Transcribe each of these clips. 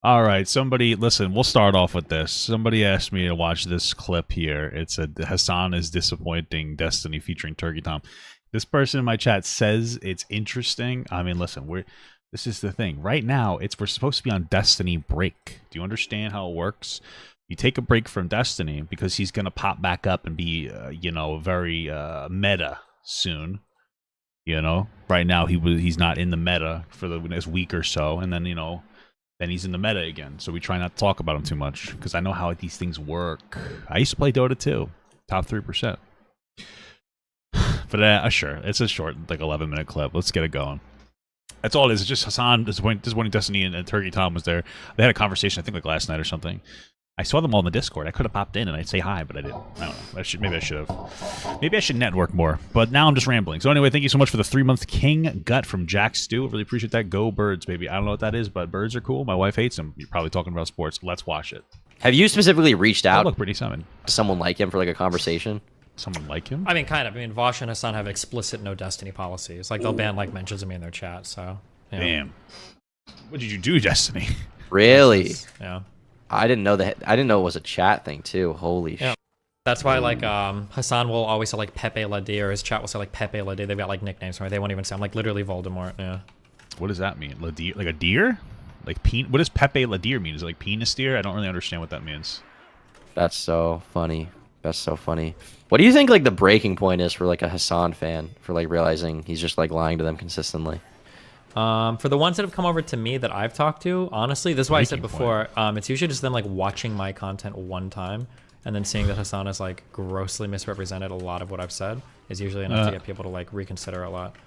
All right, somebody, listen, we'll start off with this. Somebody asked me to watch this clip here. It's a Hassan is disappointing Destiny featuring Turkey Tom. This person in my chat says it's interesting. I mean, listen, this is the thing. Right now, we're supposed to be on Destiny break. Do you understand how it works? You take a break from Destiny because he's going to pop back up and be, very meta soon. Right now he's not in the meta for the next week or so, and then then he's in the meta again. So we try not to talk about him too much because I know how these things work. I used to play Dota too, top 3%. But sure, it's a short, like 11-minute clip. Let's get it going. That's all it is. It's just Hassan disappointing Destiny and Turkey Tom was there. They had a conversation, I think, like last night or something. I saw them all in the Discord. I could have popped in and I'd say hi, but I didn't. I don't know. Maybe I should have. Maybe I should network more. But now I'm just rambling. So anyway, thank you so much for the 3-month King Gut from Jack Stew. Really appreciate that. Go Birds, baby. I don't know what that is, but birds are cool. My wife hates them. You're probably talking about sports. Let's watch it. Have you specifically reached out look pretty summon. to someone like him for like a conversation? Someone like him? I mean, kind of. I mean, Vosh and Hassan have explicit no Destiny policies. Like, they'll ban like mentions of me in their chat, so. Yeah. Damn. What did you do, Destiny? Really? Yeah. I didn't know that. I didn't know it was a chat thing too. Holy shit. That's why, like, Hassan will always say, like, Pepe Ladi, or his chat will say, like, Pepe Ladi. They've got, like, nicknames for me. They won't even say, I'm, like, literally Voldemort, yeah. What does that mean? Ladir? Like a deer? Like, what does Pepe Ladir mean? Is it, like, penis deer? I don't really understand what that means. That's so funny. That's so funny. What do you think, like, the breaking point is for, like, a Hassan fan for, like, realizing he's just, like, lying to them consistently? For the ones that have come over to me that I've talked to, honestly, this is why I said before, it's usually just them, like, watching my content one time and then seeing that Hassan has, like, grossly misrepresented a lot of what I've said is usually enough to get people to, like, reconsider a lot.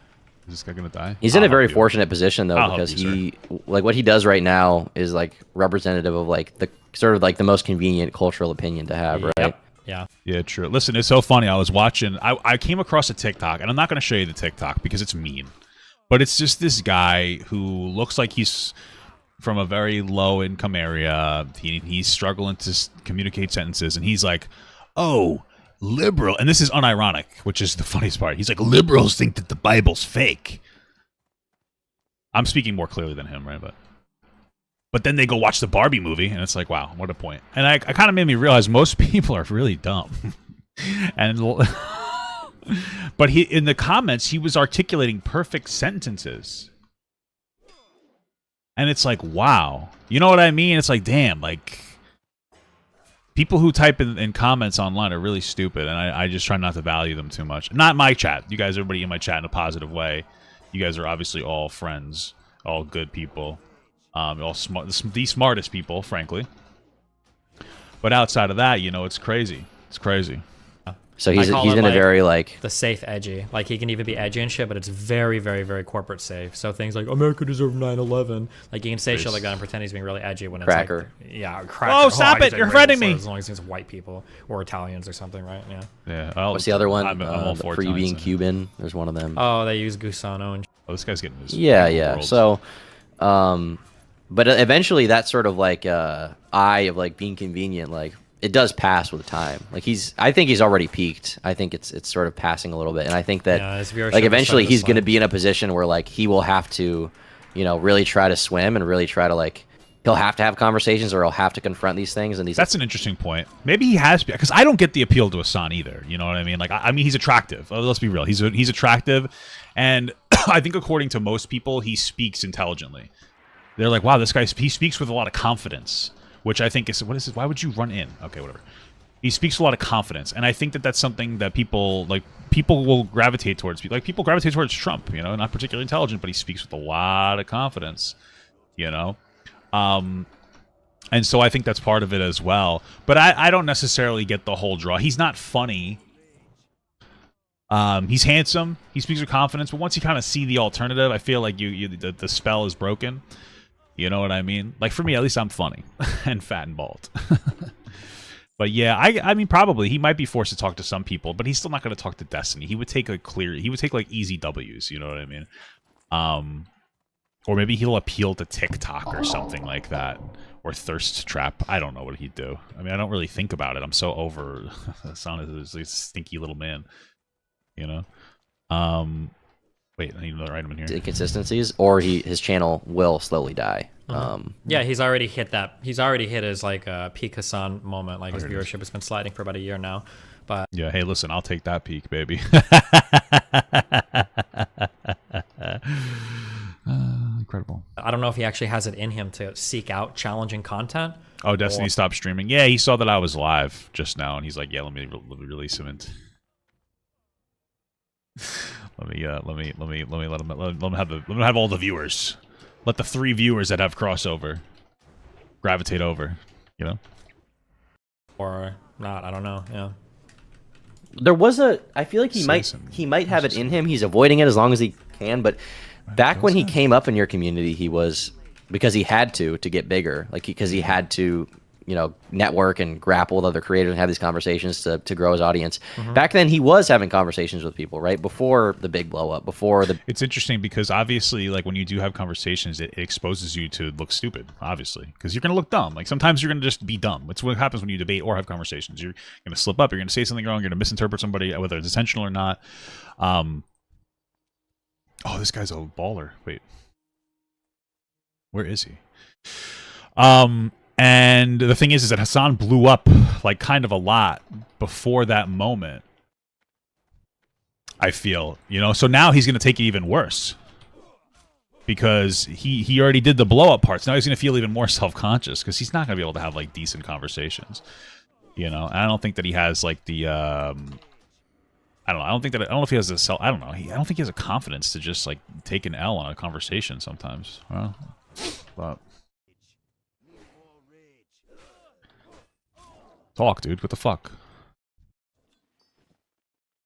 Is this guy gonna die? He's in a very fortunate position, though, because like, what he does right now is, like, representative of, like, the sort of, like, the most convenient cultural opinion to have, right? Yeah. Yeah, true. Listen, it's so funny. I was watching, I came across a TikTok, and I'm not going to show you the TikTok because it's mean. But it's just this guy who looks like he's from a very low-income area. He's struggling to communicate sentences, and he's like, oh, liberal. And this is unironic, which is the funniest part. He's like, liberals think that the Bible's fake. I'm speaking more clearly than him, right? But then they go watch the Barbie movie, and it's like, wow, what a point. And I kind of made me realize most people are really dumb. And... But in the comments, he was articulating perfect sentences. And it's like, wow. You know what I mean? It's like, damn, like, people who type in comments online are really stupid, and I just try not to value them too much. Not my chat. You guys, everybody in my chat in a positive way. You guys are obviously all friends, all good people, all smart, the smartest people, frankly. But outside of that, it's crazy. It's crazy. So he's in a very, like... The safe edgy. Like, he can even be edgy and shit, but it's very, very, very corporate safe. So things like, America deserved 9/11. Like, you can say shit like that and pretend he's being really edgy when it's Cracker. Like... Yeah, cracker. Oh, stop it! You're offending me! As long as it's white people or Italians or something, right? Yeah. Yeah. What's the other one? I'm all for you being Cuban. There's one of them. Oh, they use Gusano and... Oh, this guy's getting his... Yeah. So, but eventually that sort of, like, eye of, like, being convenient, like... It does pass with time. Like, I think he's already peaked. I think it's sort of passing a little bit, and I think that like eventually he's going to be in a position where, like, he will have to, really try to swim and really try to, like, he'll have to have conversations or he'll have to confront these things. And that's an interesting point. Maybe he has, because I don't get the appeal to Hassan either. You know what I mean? Like, I mean, he's attractive. Let's be real. He's attractive, and I think according to most people, he speaks intelligently. They're like, wow, this guy, he speaks with a lot of confidence. Which I think is, what is it? Why would you run in? Okay, whatever. He speaks with a lot of confidence, and I think that that's something that people will gravitate towards. Like, people gravitate towards Trump, not particularly intelligent, but he speaks with a lot of confidence, And so I think that's part of it as well. But I don't necessarily get the whole draw. He's not funny. He's handsome. He speaks with confidence, but once you kind of see the alternative, I feel like the spell is broken. You know what I mean? Like, for me, at least I'm funny and fat and bald. But yeah, I mean, probably he might be forced to talk to some people, but he's still not going to talk to Destiny. He would take like easy W's. You know what I mean? Or maybe he'll appeal to TikTok or something like that, or Thirst Trap. I don't know what he'd do. I mean, I don't really think about it. I'm so over Hassan is a stinky little man. Wait, I need another item in here. inconsistencies, or his channel will slowly die. Yeah, he's already hit that. He's already hit his like peak Hassan moment. Like his Here it is. viewership has been sliding for about a year now. But Yeah, hey, listen, I'll take that peak, baby. Incredible. I don't know if he actually has it in him to seek out challenging content. Oh, Destiny stopped streaming. Yeah, he saw that I was live just now, and he's like, "Yeah, let me release him and let him have all the viewers. Let the 3 viewers that have crossover gravitate over, you know." Or not, I don't know. Yeah. There was I feel like he might have it in him. He's avoiding it as long as he can, but back when he came up in your community, he was, because he had to get bigger, like because he had to, you know, network and grapple with other creators and have these conversations to grow his audience. Back then he was having conversations with people, right? Before the big blow up, before the... It's interesting because obviously, like, when you do have conversations, it exposes you to look stupid, obviously, because you're going to look dumb. Like, sometimes you're going to just be dumb. It's what happens when you debate or have conversations. You're going to slip up, you're going to say something wrong, you're going to misinterpret somebody, whether it's intentional or not. Oh, this guy's a baller. Wait. Where is he? And the thing is that Hassan blew up, like, kind of a lot before that moment, I feel. You know? So now he's going to take it even worse. Because he already did the blow-up parts. Now he's going to feel even more self-conscious, because he's not going to be able to have, like, decent conversations. You know? And I don't think that he has, like, the... I don't know. I don't know if he has the I don't know. I don't think he has a confidence to just, like, take an L on a conversation sometimes. Well, but... Talk, dude. What the fuck?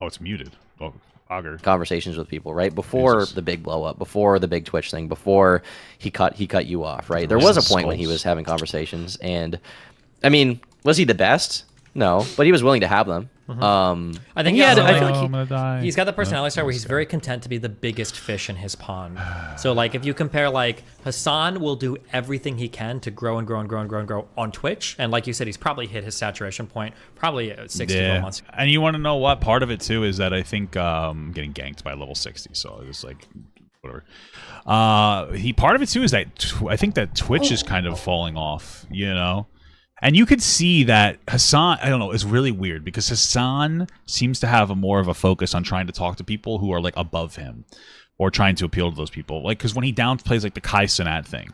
Oh, it's muted. Oh, auger. Conversations with people, right? Before the big blow up, before the big Twitch thing, before he cut you off, right? There was a point when he was having conversations, and I mean, was he the best? No, but he was willing to have them. I think I feel I'm like gonna die. he's got the personality style where he's very content to be the biggest fish in his pond. So like if you compare, like, Hassan will do everything he can to grow and grow and grow and grow and grow on Twitch, and like you said, he's probably hit his saturation point probably 60 months. And you want to know what part of it too is that I think I'm getting ganked by level 60, so it's like whatever. Part of it too is that I think that Twitch is kind of falling off, you know. And you could see that Hassan, I don't know, is really weird because Hassan seems to have more of a focus on trying to talk to people who are, like, above him or trying to appeal to those people. Like, because when he downplays, like, the Kai Cenat thing,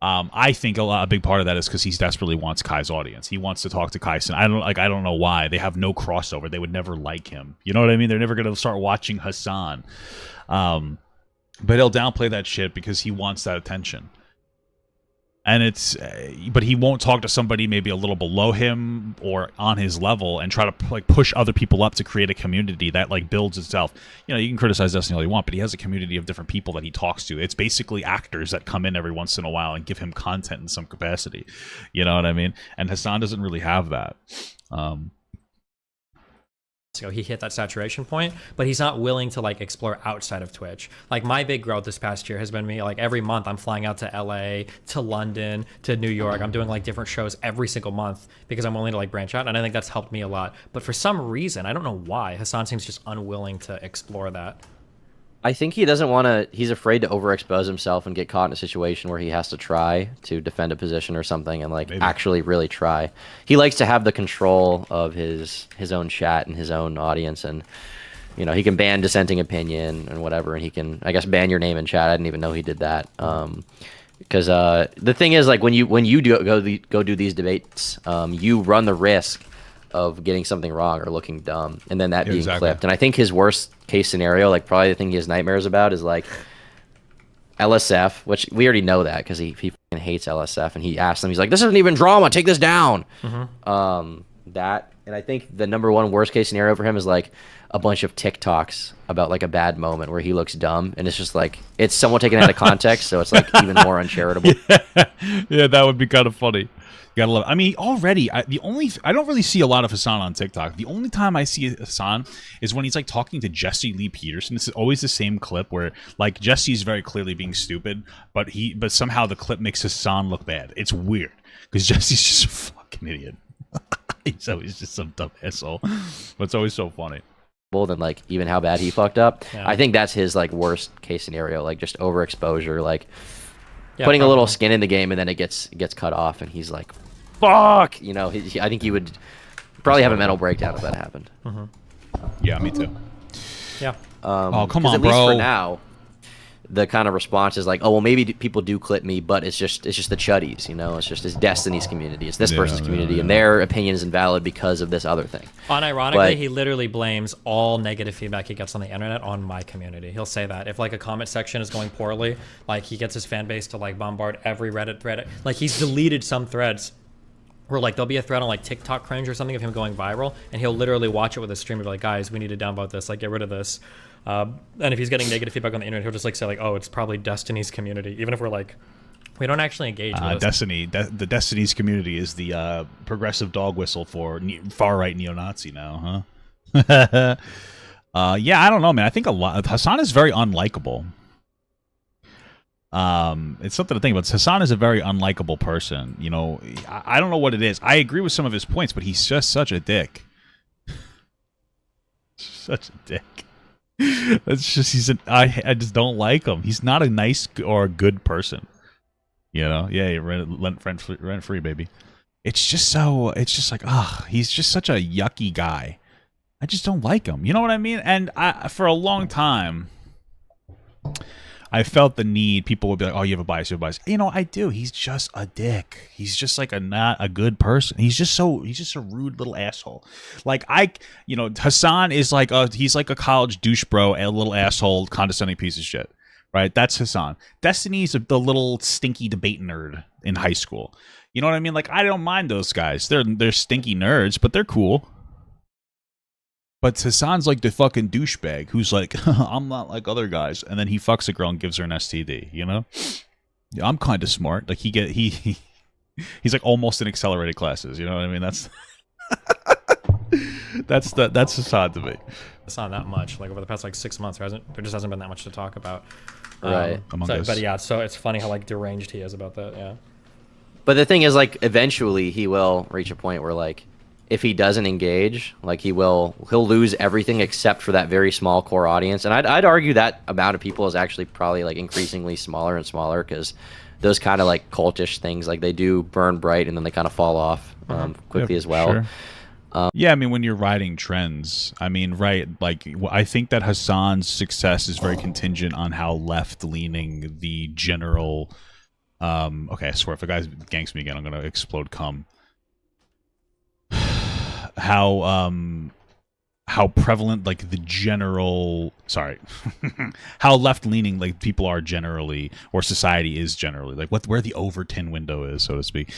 I think a big part of that is because he desperately wants Kai's audience. He wants to talk to Kai Cenat. I don't know why. They have no crossover. They would never like him. You know what I mean? They're never going to start watching Hassan. But he'll downplay that shit because he wants that attention. And but he won't talk to somebody maybe a little below him or on his level and try to, like, push other people up to create a community that, like, builds itself. You know, you can criticize Destiny all you want, but he has a community of different people that he talks to. It's basically actors that come in every once in a while and give him content in some capacity. You know what I mean? And Hassan doesn't really have that. So he hit that saturation point, but he's not willing to, like, explore outside of Twitch. Like, my big growth this past year has been me, like, every month I'm flying out to LA, to London, to New York. I'm doing, like, different shows every single month because I'm willing to, like, branch out, and I think that's helped me a lot. But for some reason, I don't know why, Hassan seems just unwilling to explore that. I think he doesn't want to. He's afraid to overexpose himself and get caught in a situation where he has to try to defend a position or something and, like, actually really try. He likes to have the control of his own chat and his own audience, and, you know, he can ban dissenting opinion and whatever, and he can, I guess, ban your name in chat. I didn't even know he did that. Because the thing is, like, when you go do these debates, you run the risk of getting something wrong or looking dumb, and then that being clipped. And I think his worst case scenario, like, probably the thing he has nightmares about, is, like, LSF, which we already know that because he fucking hates LSF, and he asked them, he's like, "This isn't even drama, take this down." That, and I think the #1 worst case scenario for him is, like, a bunch of TikToks about, like, a bad moment where he looks dumb, and it's just like, it's somewhat taken out of context, so it's, like, even more uncharitable. Yeah, that would be kind of funny. You gotta love it. I mean, already, I don't really see a lot of Hassan on TikTok. The only time I see Hassan is when he's, like, talking to Jesse Lee Peterson. It's always the same clip where, like, Jesse's very clearly being stupid, but somehow the clip makes Hassan look bad. It's weird because Jesse's just a fucking idiot. He's always just some dumb asshole. But it's always so funny. than like even how bad he fucked up. Yeah. I think that's his like worst case scenario, like just overexposure, like Yeah, putting a little probably. skin in the game, and then it gets cut off, and he's like, "Fuck!" You know, I think he would probably have a mental breakdown if that happened. Yeah, me too. Yeah. Oh, come 'Cause on, at least bro. for now, the kind of response is like, "Oh well, maybe people do clip me, but it's just the chuddies, you know. It's Destiny's community, it's this person's community, and their opinion is invalid because of this other thing." Unironically, But- he literally blames all negative feedback he gets on the internet on my community. He'll say that if like a comment section is going poorly, like he gets his fan base to like bombard every Reddit thread. Like he's deleted some threads where like there'll be a thread on like TikTok cringe or something of him going viral, and he'll literally watch it with his stream and be like, "Guys, we need to downvote this. Like, get rid of this." And if he's getting negative feedback on the internet, he'll just like say like, "Oh, it's probably Destiny's community," even if we're like, we don't actually engage with this. The Destiny's community is the progressive dog whistle for far right neo-Nazi now, huh? Yeah, I don't know, man. I think Hassan is very unlikable. It's something to think about. Hassan is a very unlikable person. You know, I don't know what it is. I agree with some of his points, but he's just such a dick. Such a dick. That's just I just don't like him. He's not a nice or a good person. You know, yeah, rent free, baby. It's just like, he's just such a yucky guy. I just don't like him. You know what I mean? And for a long time, I felt the need. People would be like, "Oh, you have a bias. You have a bias." You know, I do. He's just a dick. He's just like not a good person. He's just a rude little asshole. Like Hassan is like he's like a college douche bro, a little asshole, condescending piece of shit. Right? That's Hassan. Destiny's the little stinky debate nerd in high school. You know what I mean? Like, I don't mind those guys. They're stinky nerds, but they're cool. But Hassan's like the fucking douchebag who's like, "I'm not like other guys," and then he fucks a girl and gives her an STD. You know? Yeah, I'm kind of smart. Like he's like almost in accelerated classes. You know what I mean? That's Hassan to me. It's not that much. Like over the past like 6 months, there just hasn't been that much to talk about. Right. But yeah, so it's funny how like deranged he is about that. Yeah. But the thing is, like, eventually he will reach a point where, like, if he doesn't engage, like, he'll lose everything except for that very small core audience. And I'd argue that amount of people is actually probably like increasingly smaller and smaller, because those kind of like cultish things, like, they do burn bright and then they kind of fall off quickly as well. Sure. Yeah, I mean, when you're riding trends, I mean, right, like, I think that Hassan's success is very contingent on how left-leaning the general... okay, I swear, if a guy ganks me again, I'm going to explode cum. How prevalent, like, the general... Sorry. How left-leaning, like, people are generally, or society is generally. Like, where the Overton window is, so to speak.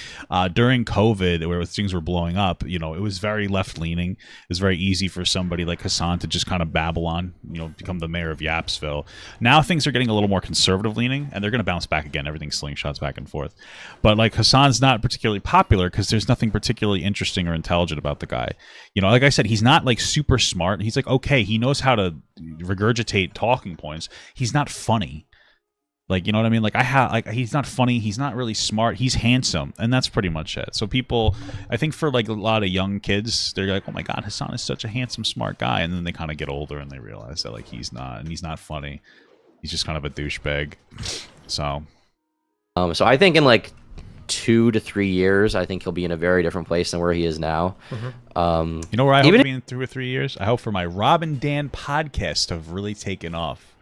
During COVID, where things were blowing up, you know, it was very left-leaning. It was very easy for somebody like Hassan to just kind of babble on, you know, become the mayor of Yapsville. Now things are getting a little more conservative-leaning, and they're going to bounce back again. Everything's slingshots back and forth. But, like, Hassan's not particularly popular because there's nothing particularly interesting or intelligent about the guy. You know, like I said, he's not, like, super smart. He's like, okay, he knows how to regurgitate talking points. He's not funny. Like, you know what I mean? Like, he's not funny. He's not really smart. He's handsome, and that's pretty much it. So people, I think for like a lot of young kids, they're like, "Oh my God, Hassan is such a handsome, smart guy," and then they kind of get older and they realize that like he's not, and he's not funny. He's just kind of a douchebag. So I think in like 2 to 3 years, I think he'll be in a very different place than where he is now. you know where I hope to be in 2 or 3 years? I hope for my Rob and Dan podcast to have really taken off.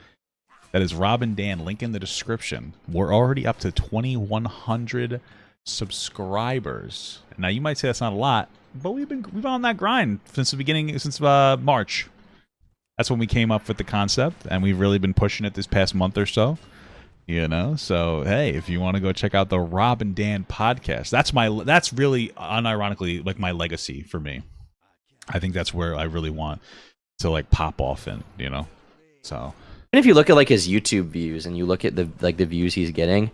That is Rob and Dan, link in the description. We're already up to 2,100 subscribers. Now you might say that's not a lot, but we've been on that grind since the beginning, since March. That's when we came up with the concept, and we've really been pushing it this past month or so. You know, so hey, if you want to go check out the Rob and Dan podcast, that's really unironically like my legacy for me. I think that's where I really want to like pop off in, you know. So And if you look at like his YouTube views and you look at the views he's getting,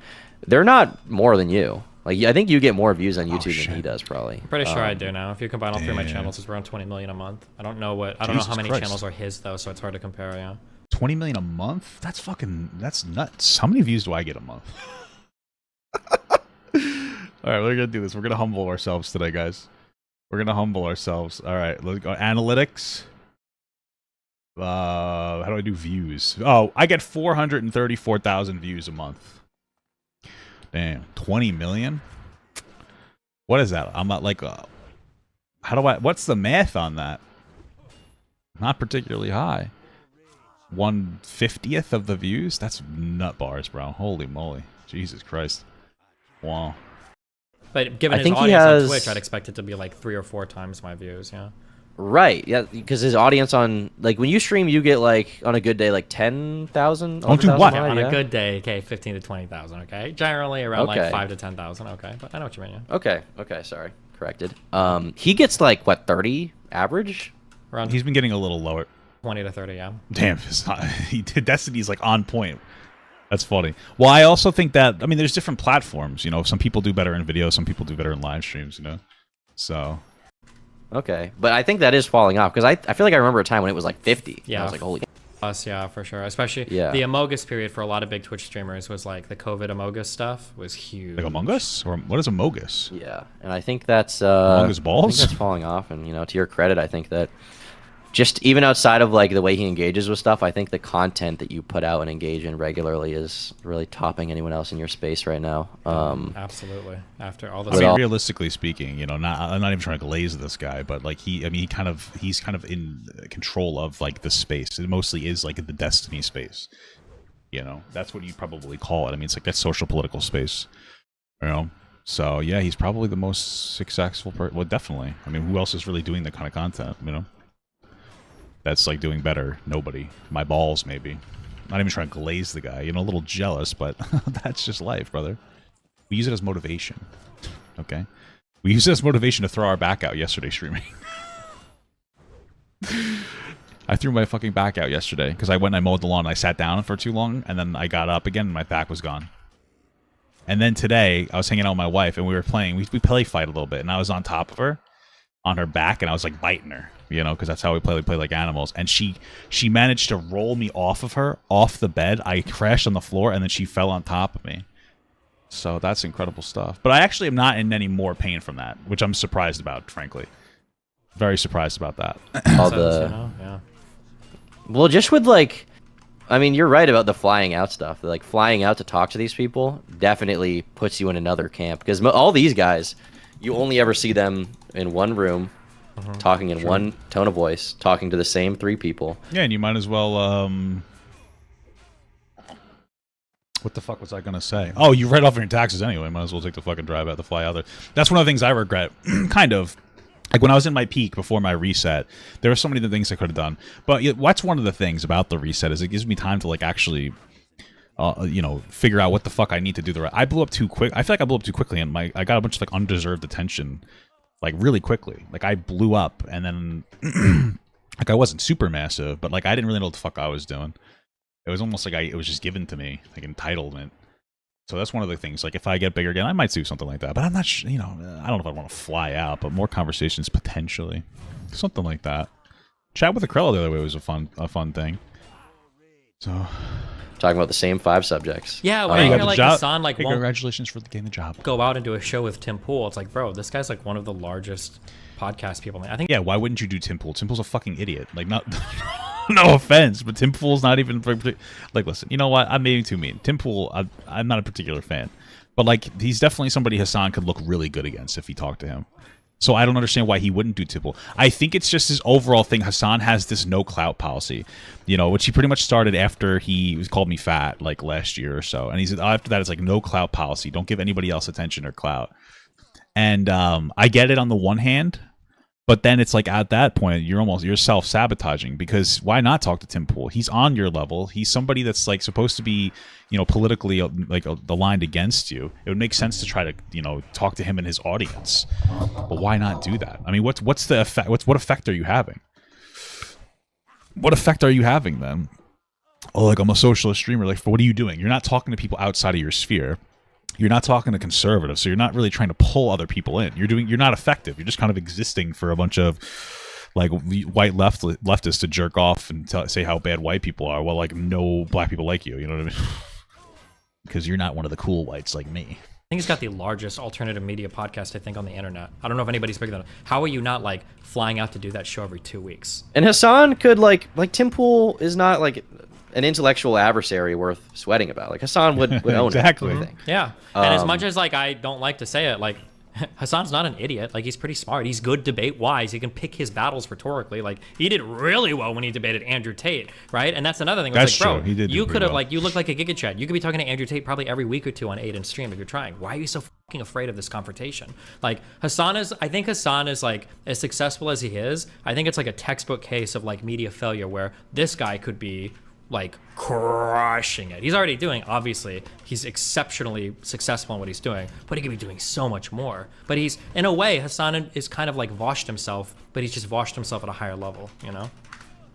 they're not more than you. Like, I think you get more views on YouTube than he does, probably. I'm pretty sure I do now. If you combine all three of my channels, it's around 20 million a month. I don't know how many channels are his though, so it's hard to compare. Yeah. 20 million a month? That's nuts. How many views do I get a month? All right, we're gonna do this. We're gonna humble ourselves today, guys. We're gonna humble ourselves. All right, let's go. Analytics. How do I do views? Oh, I get 434,000 views a month. Damn, 20 million? What is that? I'm not like, what's the math on that? Not particularly high. 1/50th of the views? That's nut bars, bro. Holy moly. Jesus Christ. Wow. But given I his think he audience has- on Twitch, I'd expect it to be like 3 or 4 times my views. Yeah. Right, yeah, because his audience on, like, when you stream, you get, like, on a good day, like 10,000. Don't do what? On a good day, okay, 15 to 20,000. Okay, generally around like 5 to 10,000. Okay, but I know what you mean. Yeah. Okay, sorry, corrected. He gets like what, 30 average? Around He's been getting a little lower. 20 to 30. Yeah. Damn, it's not, he did Destiny's like on point. That's funny. Well, I also think that, I mean, there's different platforms. You know, some people do better in video, some people do better in live streams. You know, so. Okay, but I think that is falling off because I feel like I remember a time when it was like 50. Yeah. I was like, holy. Us, yeah, for sure. Especially Yeah. the Amogus period for a lot of big Twitch streamers was like the COVID Amogus stuff was huge. Like Among Us? Or what is Amogus? Yeah, and I think that's Among Us balls? I think that's falling off, and to your credit, I think that just even outside of like the way he engages with stuff, I think the content that you put out and engage in regularly is really topping anyone else in your space right now. Absolutely. After all the I mean, all- realistically speaking, I'm not even trying to glaze this guy, but like he's kind of in control of like the space. It mostly is like the Destiny space. You know, that's what you probably call it. I mean, it's like that social political space. You know, so yeah, he's probably the most successful person. Well, definitely. I mean, who else is really doing that kind of content? You know, that's like doing better. Nobody. My balls, maybe. Not even trying to glaze the guy. You know, a little jealous, but that's just life, brother. We use it as motivation. Okay? We used it as motivation to throw our back out yesterday streaming. I threw my fucking back out yesterday because I went and I mowed the lawn and I sat down for too long and then I got up again and my back was gone. And then today I was hanging out with my wife and we were playing. We play fight a little bit and I was on top of her, on her back, and I was like biting her, you know, because that's how we play. We play like animals. And she managed to roll me off of her, off the bed. I crashed on the floor and then she fell on top of me. So that's incredible stuff. But I actually am not in any more pain from that, which I'm surprised about, frankly. Very surprised about that. all sense, the yeah. well, just with like, I mean, you're right about the flying out stuff. Like flying out to talk to these people definitely puts you in another camp because all these guys, you only ever see them in one room, talking in one tone of voice, talking to the same 3 people. Yeah, and you might as well, what the fuck was I gonna say? Oh, you write off your taxes anyway. Might as well take the fucking drive out to fly out there. That's one of the things I regret, kind of. Like when I was in my peak before my reset, there were so many things I could have done. But what's one of the things about the reset is it gives me time to like actually, figure out what the fuck I need to do. I blew up too quick. I feel like I blew up too quickly, and I got a bunch of like undeserved attention, like really quickly. Like I blew up, and then like I wasn't super massive, but like I didn't really know what the fuck I was doing. It was almost like it was just given to me, like entitlement. So that's one of the things. Like if I get bigger again, I might do something like that. But I'm not sure, I don't know if I want to fly out, but more conversations potentially. Something like that. Chat with Acrello the other way was a fun thing. So Talking about the same 5 subjects. Yeah, you when got you're the like job. Hassan, like Hey, won't congratulations for getting the job. go out and do a show with Tim Pool. It's like, bro, this guy's like one of the largest podcast people. I think Yeah, why wouldn't you do Tim Pool? Tim Pool's a fucking idiot. Like, not, no offense, but Tim Pool's not even like. Listen, you know what? I'm maybe too mean. Tim Pool, I'm not a particular fan, but like, he's definitely somebody Hassan could look really good against if he talked to him. So I don't understand why he wouldn't do Tim Pool. I think it's just his overall thing. Hassan has this no clout policy, which he pretty much started after he was called me fat, like last year or so. And he's after that, it's like no clout policy. Don't give anybody else attention or clout. And I get it on the one hand, but then it's like at that point you're self-sabotaging because why not talk to Tim Pool? He's on your level. He's somebody that's like supposed to be, politically like aligned against you. It would make sense to try to, talk to him and his audience. But why not do that? I mean, what's the effect? What effect are you having? What effect are you having then? Oh, like I'm a socialist streamer. Like, what are you doing? You're not talking to people outside of your sphere. You're not talking to conservatives, so you're not really trying to pull other people in. You're not effective. You're just kind of existing for a bunch of like white leftists to jerk off and say how bad white people are. Well, like no black people like you. You know what I mean? Because you're not one of the cool whites like me. think he's got the largest alternative media podcast, I think, on the internet. I don't know if anybody's bigger than him. How are you not like flying out to do that show every 2 weeks? And Hassan could like Tim Pool is not like an intellectual adversary worth sweating about. Like Hassan would own exactly. it, I think. Yeah. And as much as like I don't like to say it, like Hassan's not an idiot. Like he's pretty smart. He's good debate wise. He can pick his battles rhetorically. Like he did really well when he debated Andrew Tate, right? And that's another thing. That's like, bro, true. He did. You could have well. like you look like a Giga Chad. You could be talking to Andrew Tate probably every week or two on Aiden stream if you're trying. Why are you so fucking afraid of this confrontation? Like I think Hassan is like as successful as he is. I think it's like a textbook case of like media failure where this guy could be like crushing it. He's already doing, obviously, he's exceptionally successful in what he's doing, but he could be doing so much more. But he's, in a way, Hassan is kind of like washed himself, but he's just washed himself at a higher level, you know?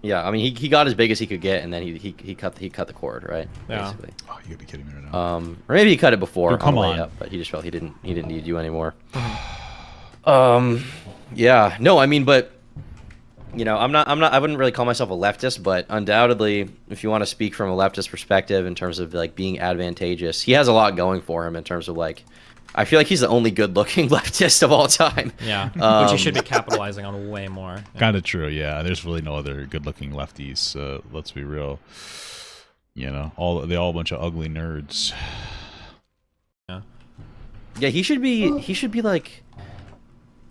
Yeah, I mean, he got as big as he could get, and then he cut the cord, right? Yeah. Basically. Oh, you gotta be kidding me right now. Or maybe he cut it before Dude, come on the way on. up, but he just felt he didn't need you anymore. Yeah, no, I mean, but you know, I wouldn't really call myself a leftist, but undoubtedly, if you want to speak from a leftist perspective in terms of like being advantageous, he has a lot going for him in terms of like, I feel like he's the only good-looking leftist of all time. Yeah, which he should be capitalizing on way more. Yeah. Kind of true, yeah. There's really no other good-looking lefties. Let's be real. You know, they all a bunch of ugly nerds. Yeah. Yeah, he should be like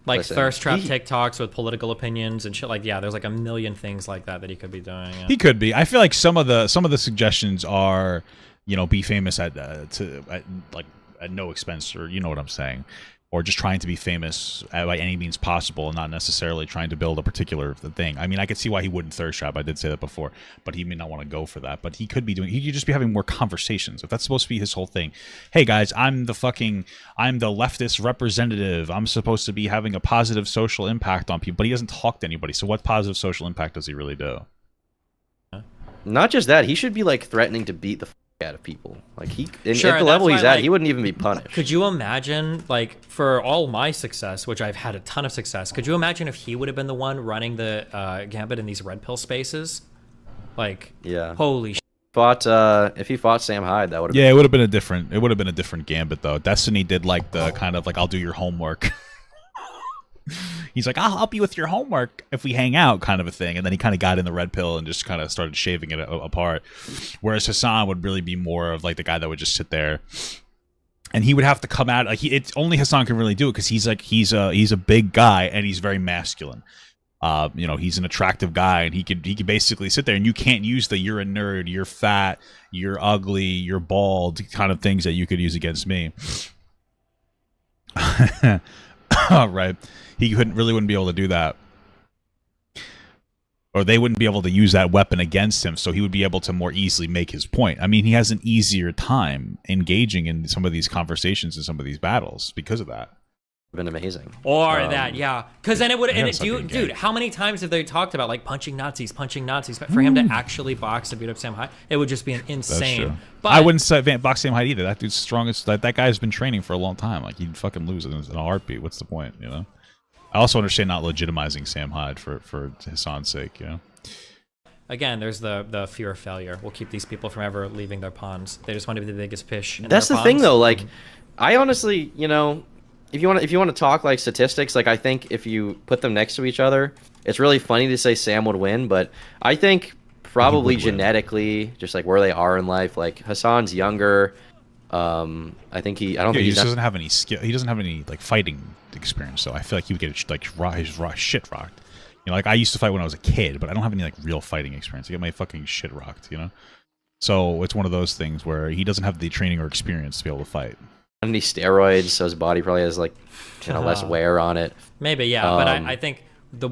listen, thirst trap TikToks with political opinions and shit. Like, yeah, there's like a million things like that he could be doing. Yeah. He could be. I feel like some of the suggestions are, you know, be famous at no expense, or you know what I'm saying, or just trying to be famous by any means possible and not necessarily trying to build a particular thing. I mean, I could see why he wouldn't thirst trap. I did say that before, but he may not want to go for that. But he could just be having more conversations. If that's supposed to be his whole thing. Hey guys, I'm the leftist representative. I'm supposed to be having a positive social impact on people, but he doesn't talk to anybody. So what positive social impact does he really do? not just that, he should be like threatening to beat the out of people. Like at the level he's at, he wouldn't even be punished. Could you imagine, like, for all my success, which I've had a ton of success, could you imagine if he would have been the one running the gambit in these red pill spaces? Like, yeah, holy shit. If he fought Sam Hyde, that would have it would have been a different gambit though. Destiny did like the kind of like, I'll do your homework. He's like, I'll help you with your homework if we hang out, kind of a thing. And then he kind of got in the red pill and just kind of started shaving it apart. Whereas Hassan would really be more of like the guy that would just sit there, and he would have to come out like it's only Hassan can really do it because he's a big guy and he's very masculine. You know, he's an attractive guy, and he could basically sit there, and you can't use the "you're a nerd, you're fat, you're ugly, you're bald" kind of things that you could use against me. Right. He wouldn't be able to do that. Or they wouldn't be able to use that weapon against him, so he would be able to more easily make his point. I mean, he has an easier time engaging in some of these conversations and some of of these battles because of that. been amazing. Or that, yeah. Because then it would, and Yeah, dude, how many times have they talked about like punching Nazis? But for him to actually box and beat up Sam Hyde, it would just be an insane. That's true. But I wouldn't say box Sam Hyde either. That dude's strongest. That guy's been training for a long time. Like, he'd fucking lose in a heartbeat. What's the point, you know? I also understand not legitimizing Sam Hyde for Hassan's sake, you know? Again, there's the fear of failure. We'll keep these people from ever leaving their ponds. They just want to be the biggest fish in That's their the thing, ponds. though. Like, I honestly, you know, if you want to talk like statistics, like I think if you put them next to each other, it's really funny to say Sam would win, but I think probably genetically, just like where they are in life, like Hassan's younger. I don't think He doesn't have any skill. He doesn't have any like fighting experience, so I feel like he would get his shit rocked. You know, like I used to fight when I was a kid, but I don't have any like real fighting experience. I get my fucking shit rocked, you know. So it's one of those things where he doesn't have the training or experience to be able to fight. Any steroids, so his body probably has like less wear on it. Maybe, yeah, but I think the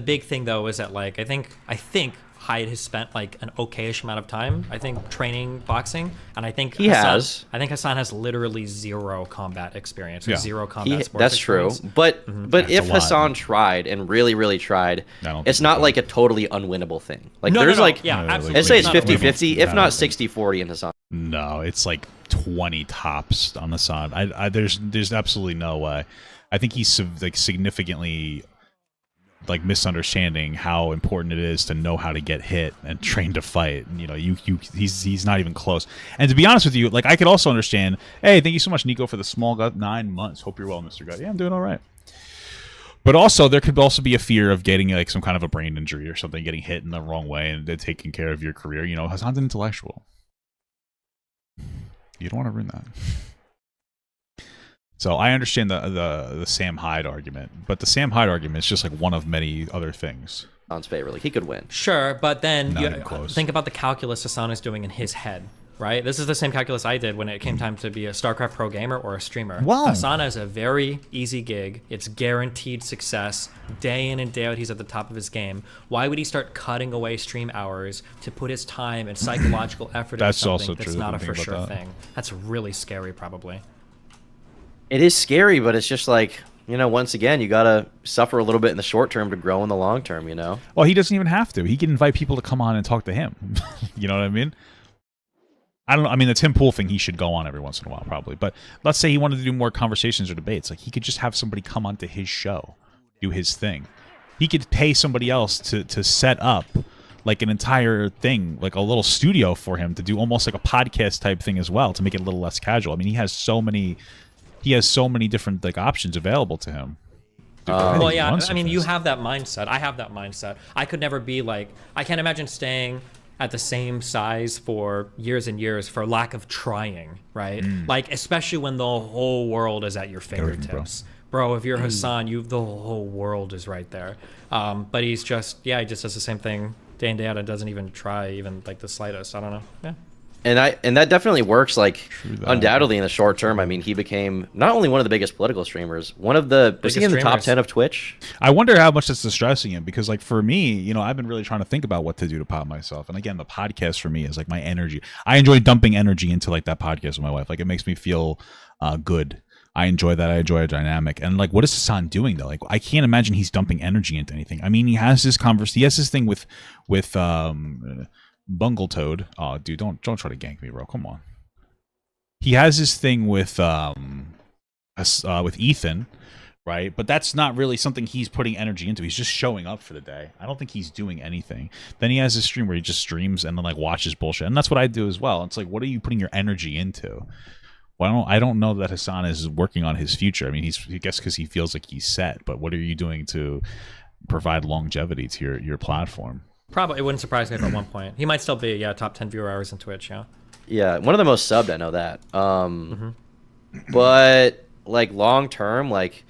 big thing though is that like I think Hyde has spent like an okayish amount of time, I think, training boxing, and I think I think Hassan has literally zero combat experience, or zero combat sports That's experience. true, but if Hassan tried and really tried, it's not like a totally unwinnable thing. Like No, like, yeah, absolutely. I'd say it's not 50-50, if not 60-40 in Hassan. No, it's like 20 tops on Hassan. There's absolutely no way. I think he's like significantly like misunderstanding how important it is to know how to get hit and train to fight. And, you know, he's not even close. And to be honest with you, like I could also understand, hey, thank you so much, Nico, for the small gut 9 months. Hope you're well, Mr. Gut. Yeah, I'm doing all right. But also, there could also be a fear of getting like some kind of a brain injury or something, getting hit in the wrong way, and taking care of your career. You know, Hassan's an intellectual. You don't want to ruin that. So I understand the Sam Hyde argument, but the Sam Hyde argument is just like one of many other things. Hassan's favor, like he could win. Sure, but then Not you even close. think about the calculus Hassan is doing in his head, right? This is the same calculus I did when it came time to be a StarCraft pro gamer or a streamer. Wow. Hassan has a very easy gig. It's guaranteed success. Day in and day out, he's at the top of his game. Why would he start cutting away stream hours to put his time and psychological effort into That's something also that's true. not a Think for about sure that. thing? That's really scary, probably. It is scary, but it's just like, you know, once again, you gotta suffer a little bit in the short term to grow in the long term, you know? Well, he doesn't even have to. He can invite people to come on and talk to him. You know what I mean? I don't know. I mean, the Tim Pool thing, he should go on every once in a while, probably. But let's say he wanted to do more conversations or debates. Like, he could just have somebody come onto his show, do his thing. He could pay somebody else to set up, like, an entire thing, like a little studio for him to do almost like a podcast type thing as well, to make it a little less casual. I mean, he has so many different, like, options available to him. Well, yeah, I mean, you have that mindset. I have that mindset. I could never be like, I can't imagine staying at the same size for years and years for lack of trying, right? Like, especially when the whole world is at your fingertips. Bro, if you're Hassan, the whole world is right there. But he's just, he just does the same thing day in, day out and doesn't even try even like the slightest. I don't know. Yeah. And that definitely works, like, undoubtedly in the short term. I mean, he became not only one of the biggest political streamers, one of the was he in the top 10 of Twitch? I wonder how much that's distressing him, because, like, for me, you know, I've been really trying to think about what to do to pop myself. And again, the podcast for me is like my energy. I enjoy dumping energy into, like, that podcast with my wife. Like, it makes me feel good. I enjoy that. I enjoy a dynamic. And, like, what is Hassan doing though? Like, I can't imagine he's dumping energy into anything. I mean, he has this He has this thing with Bungletoad. Oh, dude, don't try to gank me, bro. Come on. He has this thing with Ethan, right? But that's not really something he's putting energy into. He's just showing up for the day. I don't think he's doing anything. Then he has this stream where he just streams and then, like, watches bullshit, and that's what I do as well. It's like, what are you putting your energy into? Well, I don't know that Hassan is working on his future. I mean, I guess because he feels like he's set. But what are you doing to provide longevity to your platform? Probably, it wouldn't surprise me if at one point. He might still be, top 10 viewer hours in Twitch, yeah. Yeah, one of the most subbed, I know that. But, like, long term, like,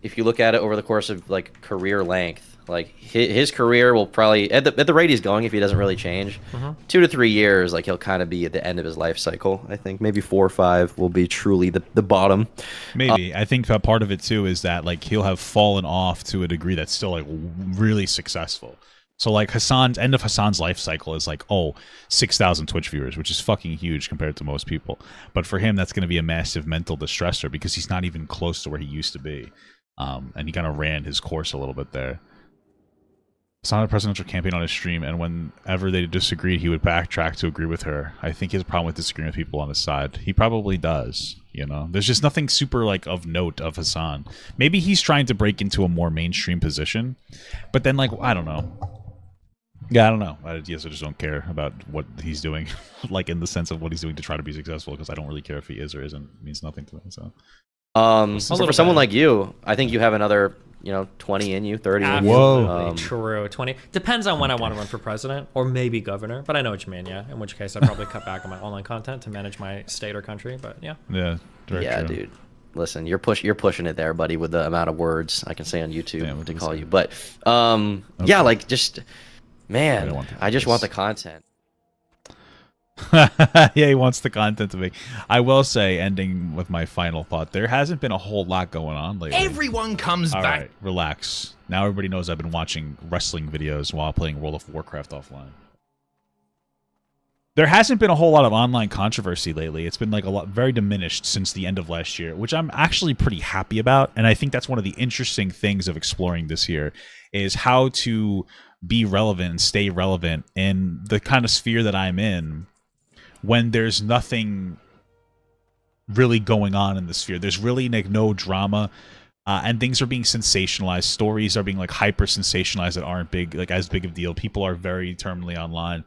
if you look at it over the course of, like, career length, like, his career will probably, at the rate he's going, if he doesn't really change, 2 to 3 years, like, he'll kind of be at the end of his life cycle, I think. Maybe 4 or 5 will be truly the bottom. Maybe. I think that part of it, too, is that, like, he'll have fallen off to a degree that's still, like, really successful. So, like, end of Hassan's life cycle is like, 6,000 Twitch viewers, which is fucking huge compared to most people. But for him, that's going to be a massive mental distressor because he's not even close to where he used to be. And he kind of ran his course a little bit there. Hassan had a presidential campaign on his stream, and whenever they disagreed, he would backtrack to agree with her. I think he has a problem with disagreeing with people on his side. He probably does, you know? There's just nothing super, like, of note of Hassan. Maybe he's trying to break into a more mainstream position, but then, like, I don't know. Yeah, I don't know. I just don't care about what he's doing, like, in the sense of what he's doing to try to be successful, because I don't really care if he is or isn't. It means nothing to me, so. So for someone like you, I think you have another, 20 in you, 30 in you. Whoa. True. 20. Depends on when I want to run for president or maybe governor, but I know what you mean, yeah. In which case, I'd probably cut back on my online content to manage my state or country, but yeah. Yeah, very true. Dude. Listen, you're pushing it there, buddy, with the amount of words I can say on YouTube to call you. But, yeah, like, just, man, I just want the content. Yeah, he wants the content to make. I will say, ending with my final thought, there hasn't been a whole lot going on lately. Everyone comes back. All right, relax. Now everybody knows I've been watching wrestling videos while playing World of Warcraft offline. There hasn't been a whole lot of online controversy lately. It's been, like, very diminished since the end of last year, which I'm actually pretty happy about. And I think that's one of the interesting things of exploring this year is how to be relevant and stay relevant in the kind of sphere that I'm in when there's nothing really going on in the sphere. There's really, like, no drama. and things are being sensationalized. Stories are being like hyper sensationalized that aren't big, like as big of a deal. People are very terminally online,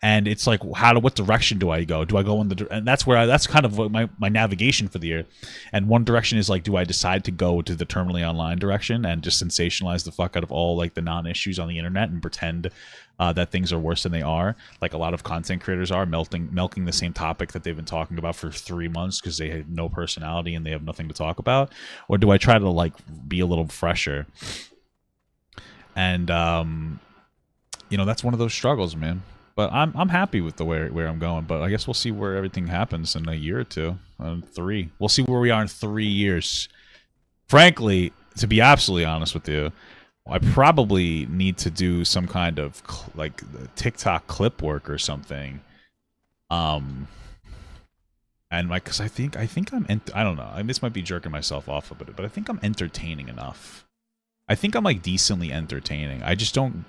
and it's like, what direction do I go? Do I go in and that's kind of what my navigation for the year. And one direction is like, do I decide to go to the terminally online direction and just sensationalize the fuck out of all like the non-issues on the internet and pretend that things are worse than they are, like a lot of content creators are, milking the same topic that they've been talking about for 3 months because they have no personality and they have nothing to talk about? Or do I try to like be a little fresher? And that's one of those struggles, man. But I'm happy with the where I'm going. But I guess we'll see where everything happens in a year or two, 3. We'll see where we are in 3 years. Frankly, to be absolutely honest with you, I probably need to do some kind of like TikTok clip work or something. And because I think I don't know. This might be jerking myself off a bit, but I think I'm entertaining enough. I think I'm like decently entertaining. I don't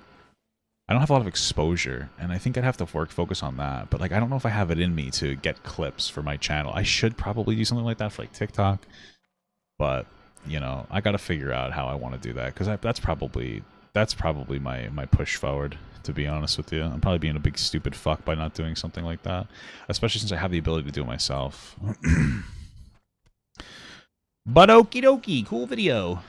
have a lot of exposure, and I think I'd have to focus on that. But like, I don't know if I have it in me to get clips for my channel. I should probably do something like that for like TikTok, but I got to figure out how I want to do that, because that's probably my push forward. To be honest with you, I'm probably being a big stupid fuck by not doing something like that, especially since I have the ability to do it myself. But okie dokie, cool video.